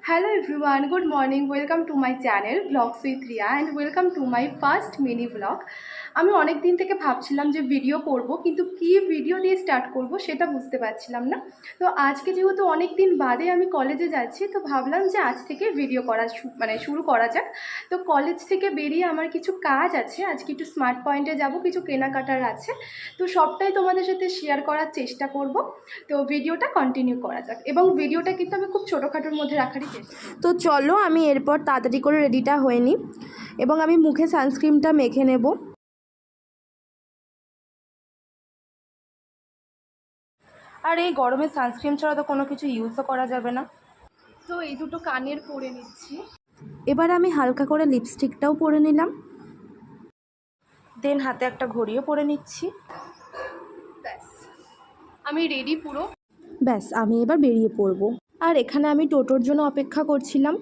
Hello everyone, good morning. Welcome to my channel Vlogs with Riya and welcome to my first mini vlog. আমি অনেক দিন থেকে ভাবছিলাম যে ভিডিও করব, কিন্তু কি ভিডিও দিয়ে স্টার্ট করব সেটা বুঝতে পারছিলাম না। তো আজকে যেহেতু অনেক দিন বাদে আমি কলেজে যাচ্ছি, তো ভাবলাম যে আজ থেকে ভিডিও করা শুরু করা যাক। তো কলেজ থেকে বেরিয়ে আমার কিছু কাজ আছে, আজকে একটু স্মার্ট পয়েন্টে যাব, কিছু কেনাকাটার আছে। তো সবটাই তোমাদের সাথে শেয়ার করার চেষ্টা করব। তো ভিডিওটা কন্টিনিউ করা যাক, এবং ভিডিওটা কিন্তু আমি খুব ছোটোখাটোর মধ্যে রাখারই চেষ্টা। তো চলো আমি এরপর তাড়াতাড়ি করে রেডিটা হয়ে নিই, এবং আমি মুখে সানস্ক্রিনটা মেখে নেব। আর এই গরমে সানস্ক্রিন ছাড়া তো কোনো কিছু ইউজও করা যাবে না। তো এই দুটো কানের পরে নিচ্ছি। এবার আমি হালকা করে লিপস্টিকটাও পরে নিলাম, দেন হাতে একটা ঘড়িও পরে নিচ্ছি। ব্যাস আমি রেডি পুরো। ব্যাস আমি এবার বেরিয়ে পড়ব। আর এখানে আমি টোটোর জন্য অপেক্ষা করছিলাম।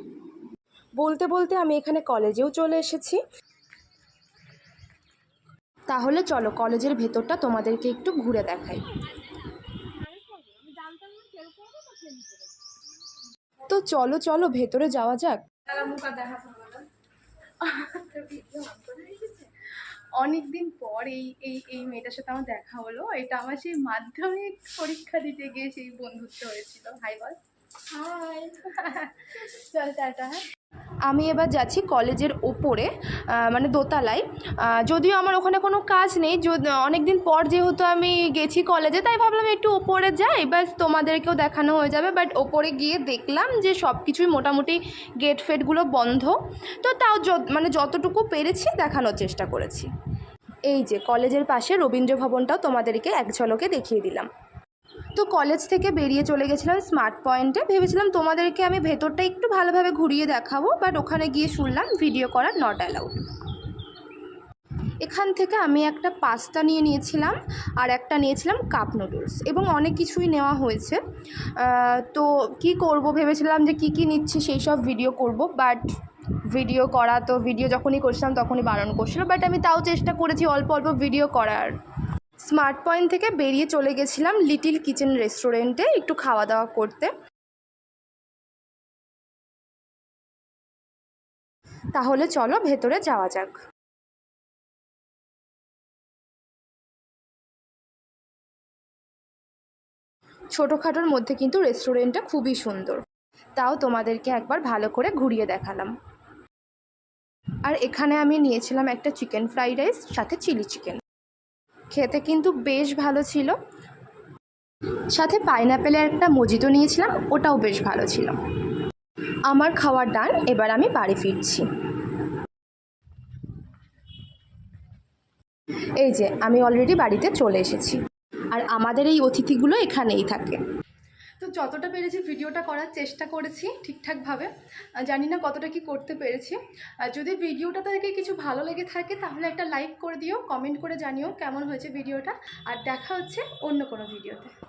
বলতে বলতে আমি এখানে কলেজেও চলে এসেছি। তাহলে চলো কলেজের ভেতরটা তোমাদেরকে একটু ঘুরে দেখাই। তো চলো চলো ভেতরে যাওয়া যাক। অনেকদিন পর এই এই এই মেয়েটার সাথে আমার দেখা হলো। এটা আমার সেই মাধ্যমিক পরীক্ষা দিতে গিয়ে সেই বন্ধুত্ব হয়েছিল। হাই বল। হাই। চল টাটা। আমি এবার যাচ্ছি কলেজের ওপরে, মানে দোতলায়। যদিও আমার ওখানে কোনো কাজ নেই, অনেক দিন পর যেহেতু আমি গেছি কলেজে, তাই ভাবলাম একটু ওপরে যাই, ব্যাস তোমাদেরকেও দেখানো হয়ে যাবে। বাট ওপরে গিয়ে দেখলাম যে সব কিছুই মোটামুটি গেট ফেটগুলো বন্ধ। তো তাও মানে যতটুকু পেরেছি দেখানোর চেষ্টা করেছি। এই যে কলেজের পাশে রবীন্দ্র ভবনটাও তোমাদেরকে এক ঝলকে দেখিয়ে দিলাম। তো কলেজ থেকে বেরিয়ে চলে গেছিলাম স্মার্ট পয়েন্টে। ভেবেছিলাম তোমাদেরকে আমি ভেতরটা একটু ভালোভাবে ঘুরিয়ে দেখাবো, বাট ওখানে গিয়ে শুনলাম ভিডিও করা নট অ্যালাউড। এখান থেকে আমি একটা পাস্তা নিয়েছিলাম, আর একটা নিয়েছিলাম কাপ নুডলস, এবং অনেক কিছুই নেওয়া হয়েছে। তো কি করব ভেবেছিলাম যে কি নিচ্ছি সেই সব ভিডিও করব, বাট ভিডিও যখনই করছিলাম তখনই বারণ করছিল, বাট আমি তাও চেষ্টা করেছি অল্প অল্প ভিডিও করার। স্মার্ট পয়েন্ট থেকে বেরিয়ে চলে গেছিলাম লিটিল কিচেন রেস্টুরেন্টে একটু খাওয়া দাওয়া করতে। তাহলে চলো ভেতরে যাওয়া যাক। ছোটোখাটোর মধ্যে কিন্তু রেস্টুরেন্টটা খুবই সুন্দর, তাও তোমাদেরকে একবার ভালো করে ঘুরিয়ে দেখালাম। আর এখানে আমি নিয়েছিলাম একটা চিকেন ফ্রাইড রাইস, সাথে চিলি চিকেন। খেতে কিন্তু বেশ ভালো ছিল। সাথে পাইনাপেলের একটা মজিতো নিয়েছিলাম, ওটাও বেশ ভালো ছিল। আমার খাওয়ার ডান, এবার আমি বাড়ি ফিরছি। এই যে আমি অলরেডি বাড়িতে চলে এসেছি, আর আমাদের এই অতিথিগুলো এখানেই থাকে। তো যতটা পেরেছি ভিডিওটা করার চেষ্টা করেছি ঠিকঠাকভাবে। জানি না কতটা কি করতে পেরেছি। যদি ভিডিওটা থেকে কিছু ভালো লেগে থাকে তাহলে একটা লাইক করে দিও, কমেন্ট করে জানিও কেমন হয়েছে ভিডিওটা। আর দেখা হচ্ছে অন্য কোনো ভিডিওতে।